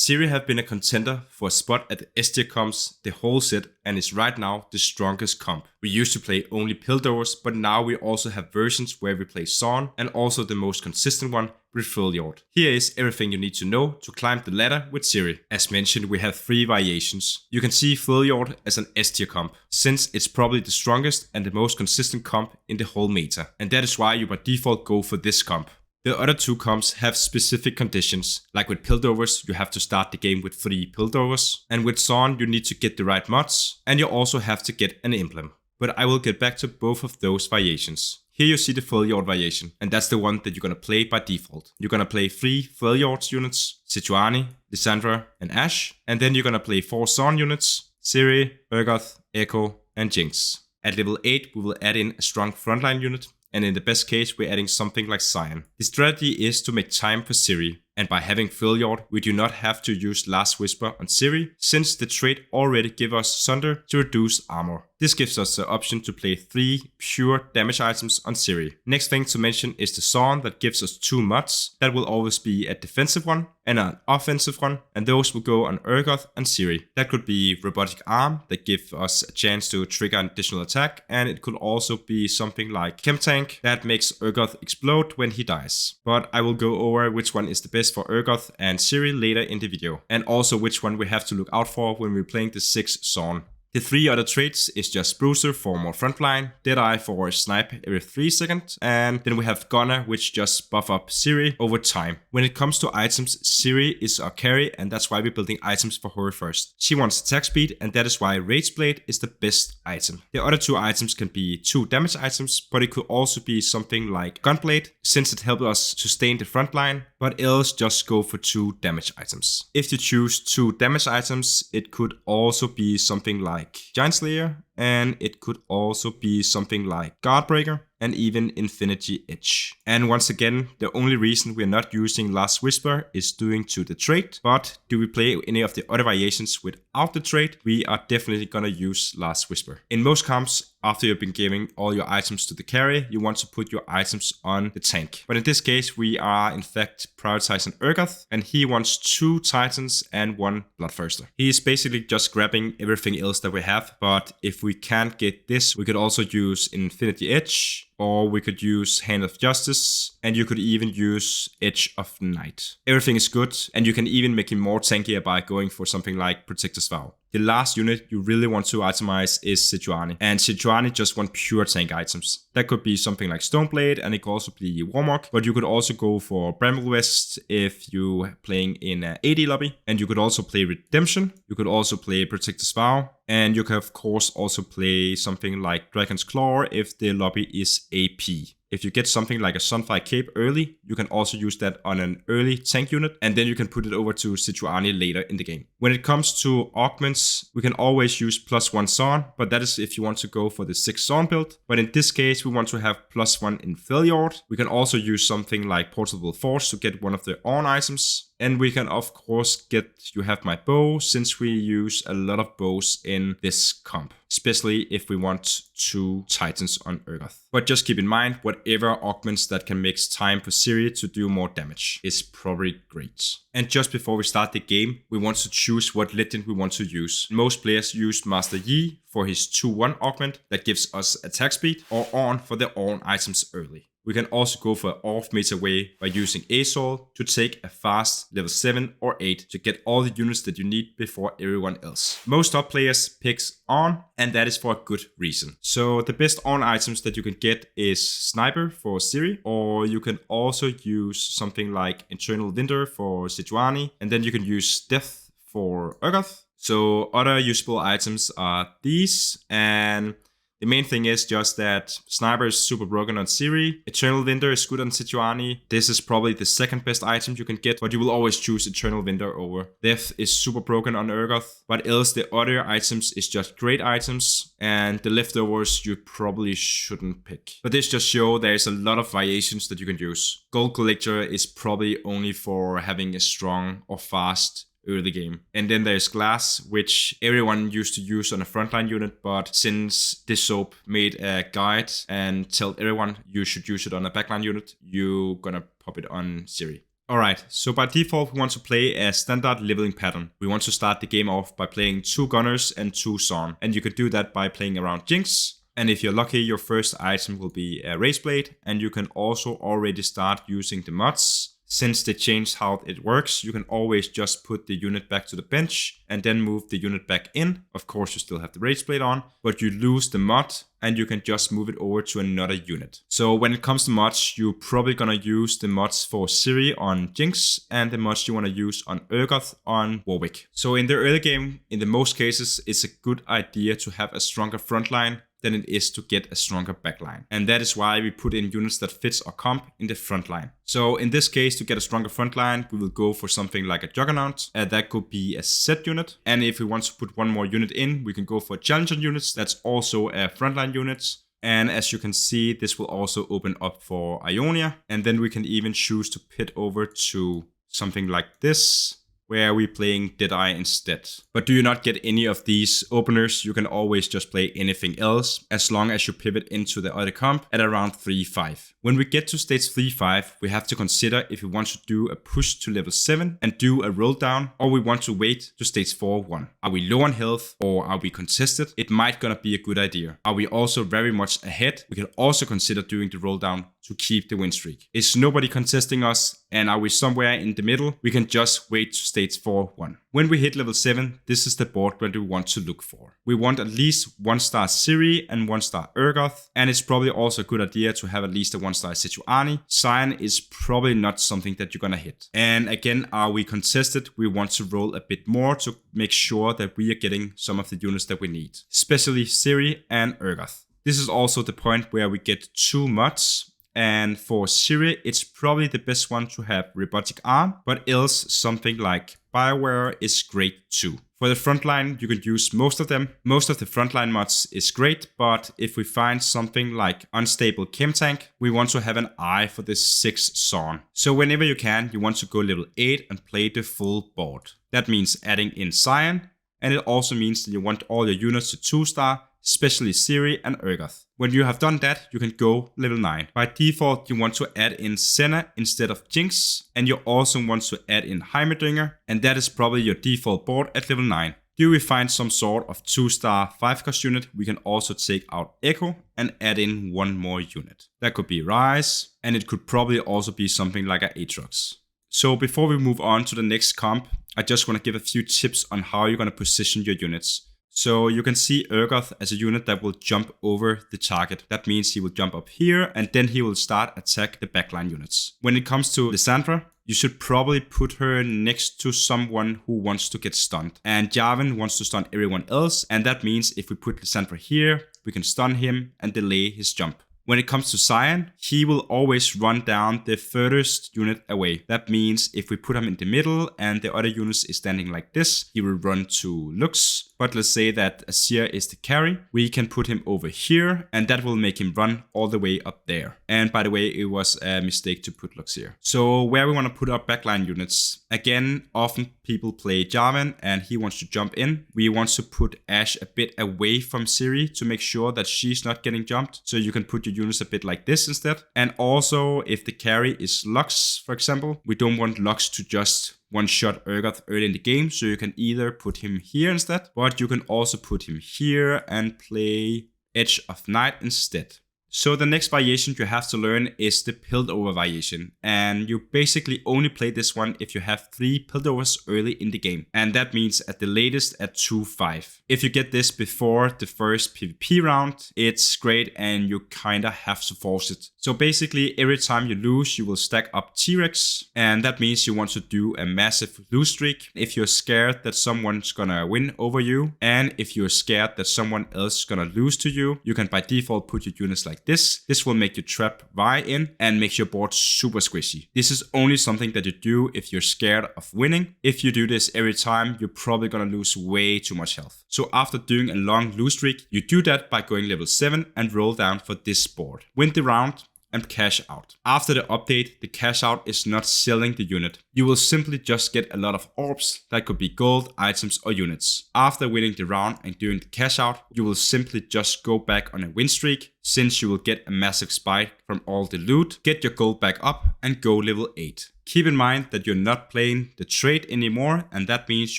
Zeri have been a contender for a spot at the S-tier comps the whole set and is right now the strongest comp. We used to play only Piltovers, but now we also have versions where we play Zaun and also the most consistent one with freljord. Here is everything you need to know to climb the ladder with Zeri. As mentioned, we have 3 variations. You can see freljord as an S-tier comp, since it's probably the strongest and the most consistent comp in the whole meta, and that is why you by default go for this comp. The other 2 comps have specific conditions, like with Piltovers you have to start the game with 3 Piltovers, and with Zaun you need to get the right mods, and you also have to get an emblem. But I will get back to both of those variations. Here you see the freljord variation, and that's the one that you're gonna play by default. You're gonna play 3 freljord units, Sejuani, Lissandra, and Ashe, and then you're gonna play 4 Zaun units, Zeri, Urgot, Echo, and Jinx. At level 8 we will add in a strong frontline unit, and in the best case we're adding something like Zaun. The strategy is to make time for Zeri, and by having freljord we do not have to use Last Whisper on Zeri, since the trait already gives us Sunder to reduce armor. This gives us the option to play 3 pure damage items on Zeri. Next thing to mention is the Zaun that gives us 2 mods that will always be a defensive one and an offensive one, and those will go on Urgot and Zeri. That could be Robotic Arm that gives us a chance to trigger an additional attack, and it could also be something like Chem Tank that makes Urgot explode when he dies. But I will go over which one is the best for Urgot and Zeri later in the video, and also which one we have to look out for when we're playing the 6 Zaun. The 3 other traits is just Bruiser for more frontline, Deadeye for snipe every 3 seconds, and then we have Gunner which just buff up Zeri over time. When it comes to items, Zeri is our carry, and that's why we're building items for her first. She wants attack speed, and that is why Rage Blade is the best item. The other 2 items can be 2 damage items, but it could also be something like Gunblade, since it helps us sustain the frontline, but else just go for 2 damage items. If you choose 2 damage items, it could also be something like Giant Slayer, and it could also be something like Guardbreaker and even Infinity Edge. And once again, the only reason we're not using Last Whisper is due to the trait, but do we play any of the other variations without the trait, we are definitely gonna use Last Whisper. In most comps, after you've been giving all your items to the carry, you want to put your items on the tank. But in this case, we are in fact prioritizing Urgot, and he wants 2 Titans and 1 Bloodthirster. He is basically just grabbing everything else that we have, but if we can't get this, we could also use Infinity Edge, or we could use Hand of Justice, and you could even use Edge of Night. Everything is good, and you can even make him more tankier by going for something like Protector's Vow. The last unit you really want to itemize is Sejuani, and Sejuani just want pure tank items. That could be something like Stoneblade, and it could also be Warmog, but you could also go for Bramble West if you're playing in an AD lobby, and you could also play Redemption, you could also play Protector's Vow, and you can of course also play something like Dragon's Claw if the lobby is AP. If you get something like a Sunfire Cape early, you can also use that on an early tank unit, and then you can put it over to Sejuani later in the game. When it comes to augments, we can always use +1 Zaun, but that is if you want to go for the 6 Zaun build. But in this case, we want to have +1 in freljord. We can also use something like Portable Force to get one of the on items. And we can of course get You Have My Bow, since we use a lot of bows in this comp, especially if we want 2 Titans on Urgot. But just keep in mind, whatever augments that can make time for Zeri to do more damage is probably great. And just before we start the game, we want to choose what legend we want to use. Most players use Master Yi for his 2-1 augment that gives us attack speed, or on for the on items early. We can also go for off-meta way by using Azor to take a fast level 7 or 8 to get all the units that you need before everyone else. Most top players picks on, and that is for a good reason. So the best on items that you can get is Sniper for Zeri, or you can also use something like Eternal Winter for Sejuani, and then you can use Death for Urgot. So other usable items are these, and the main thing is just that Sniper is super broken on Zeri, Eternal Winter is good on Sejuani. This is probably the second best item you can get, but you will always choose Eternal Winter over. Death is super broken on Urgot, but else the other items is just great items, and the leftovers you probably shouldn't pick. But this just shows there's a lot of variations that you can use. Gold Collector is probably only for having a strong or fast early game. And then there's Glass, which everyone used to use on a frontline unit, but since this soap made a guide and tell everyone you should use it on a backline unit, you're gonna pop it on Zeri. Alright, so by default we want to play a standard leveling pattern. We want to start the game off by playing 2 Gunners and 2 Zaun. And you could do that by playing around Jinx. And if you're lucky, your first item will be a Race Blade. And you can also already start using the mods. Since they changed how it works, you can always just put the unit back to the bench and then move the unit back in. Of course, you still have the Rage Blade on, but you lose the mod and you can just move it over to another unit. So when it comes to mods, you're probably gonna use the mods for Zeri on Jinx and the mods you wanna use on Urgot on Warwick. So in the early game, in the most cases, it's a good idea to have a stronger frontline than it is to get a stronger backline. And that is why we put in units that fits our comp in the frontline. So in this case, to get a stronger frontline, we will go for something like a Juggernaut. That could be a set unit. And if we want to put one more unit in, we can go for Challenger units. That's also a frontline unit. And as you can see, this will also open up for Ionia. And then we can even choose to pit over to something like this, where we're playing Deadeye instead. But do you not get any of these openers, you can always just play anything else, as long as you pivot into the other comp at around 3-5. When we get to stage 3-5, we have to consider if we want to do a push to level 7 and do a roll down, or we want to wait to stage 4-1. Are we low on health or are we contested? It might gonna be a good idea. Are we also very much ahead? We can also consider doing the roll down to keep the win streak. Is nobody contesting us? And are we somewhere in the middle? We can just wait to stage 4-1. When we hit level 7, this is the board that we want to look for. We want at least 1-star Zeri and 1-star Urgot, and it's probably also a good idea to have at least a 1-star Sejuani. Zaun is probably not something that you're gonna hit. And again, are we contested? We want to roll a bit more to make sure that we are getting some of the units that we need, especially Zeri and Urgot. This is also the point where we get 2 mods. And for Zeri, it's probably the best one to have Robotic Arm, but else something like Bioware is great too. For the frontline, you can use most of them. Most of the frontline mods is great, but if we find something like Unstable Chem Tank, we want to have an eye for the 6 Zaun. So whenever you can, you want to go level 8 and play the full board. That means adding in Zaun, and it also means that you want all your units to 2-star, especially Zeri and Urgot. When you have done that, you can go level 9. By default, you want to add in Senna instead of Jinx, and you also want to add in Heimerdinger, and that is probably your default board at level 9. Do we find some sort of 2-star 5-cost unit, we can also take out Echo and add in 1 more unit. That could be Rise, and it could probably also be something like an Aatrox. So before we move on to the next comp, I just want to give a few tips on how you're going to position your units. So you can see Urgot as a unit that will jump over the target. That means he will jump up here and then he will start attack the backline units. When it comes to Lissandra, you should probably put her next to someone who wants to get stunned. And Jarvan wants to stun everyone else. And that means if we put Lissandra here, we can stun him and delay his jump. When it comes to Zaun, he will always run down the furthest unit away. That means if we put him in the middle and the other units is standing like this, he will run to Lux. But let's say that Azir is the carry. We can put him over here and that will make him run all the way up there. And by the way, it was a mistake to put Lux here. So where we want to put our backline units, again, often people play Jarvan and he wants to jump in. We want to put Ashe a bit away from Zeri to make sure that she's not getting jumped. So you can put your units a bit like this instead. And also if the carry is Lux, for example, we don't want Lux to just one-shot Urgot early in the game, so you can either put him here instead, but you can also put him here and play Edge of Night instead. So the next variation you have to learn is the Piltover variation, and you basically only play this one if you have 3 Piltovers early in the game, and that means at the latest at 2-5. If you get this before the first PvP round, it's great and you kinda have to force it. So basically every time you lose, you will stack up T-Rex, and that means you want to do a massive lose streak. If you're scared that someone's gonna win over you, and if you're scared that someone else is gonna lose to you, you can by default put your units like this. This will make you trap Vi in and makes your board super squishy. This is only something that you do if you're scared of winning. If you do this every time, you're probably gonna lose way too much health. So after doing a long lose streak, you do that by going level 7 and roll down for this board. Win the round and cash out. After the update, the cash out is not selling the unit. You will simply just get a lot of orbs that could be gold, items or units. After winning the round and doing the cash out, you will simply just go back on a win streak, since you will get a massive spike from all the loot, get your gold back up and go level 8. Keep in mind that you're not playing the trait anymore, and that means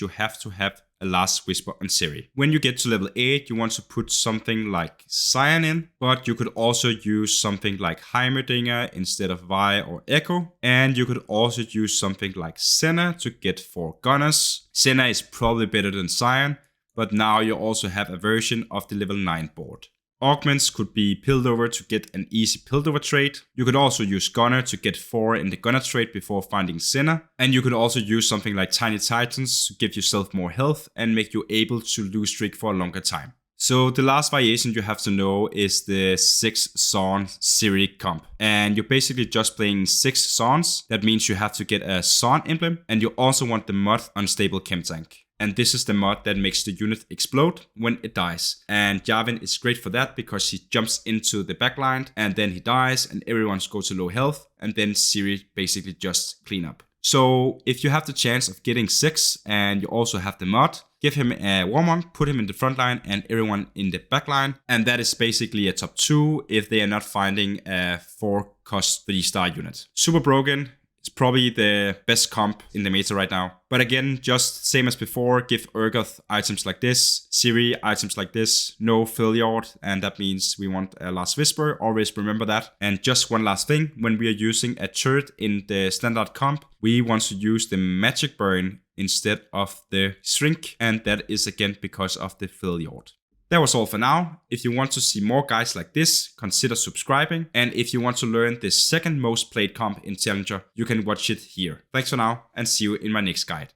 you have to have a Last Whisper on Zeri. When you get to level 8, you want to put something like Zaun in, but you could also use something like Heimerdinger instead of Vi or Echo, and you could also use something like Senna to get 4 Gunners. Senna is probably better than Zaun, but now you also have a version of the level 9 board. Augments could be Piltover to get an easy Piltover trait. You could also use Gunner to get 4 in the Gunner trait before finding Senna. And you could also use something like Tiny Titans to give yourself more health and make you able to lose streak for a longer time. So the last variation you have to know is the 6 Zaun Zeri comp. And you're basically just playing 6 Zauns. That means you have to get a Zaun emblem, and you also want the mod Unstable Chem Tank. And this is the mod that makes the unit explode when it dies. And Jarvan is great for that because he jumps into the backline and then he dies and everyone goes to low health. And then Zeri basically just clean up. So if you have the chance of getting 6 and you also have the mod, give him a Warmonk, put him in the front line and everyone in the back line. And that is basically a top 2 if they are not finding a 4 cost 3-star unit. Super broken. It's probably the best comp in the meta right now. But again, just same as before, give Urgoth items like this, Zeri items like this, no freljord, and that means we want a Last Whisper, always remember that. And just one last thing, when we are using a turret in the standard comp, we want to use the Magic Burn instead of the Shrink, and that is again because of the freljord. That was all for now. If you want to see more guides like this, consider subscribing. And if you want to learn the second most played comp in Challenger, you can watch it here. Thanks for now and see you in my next guide.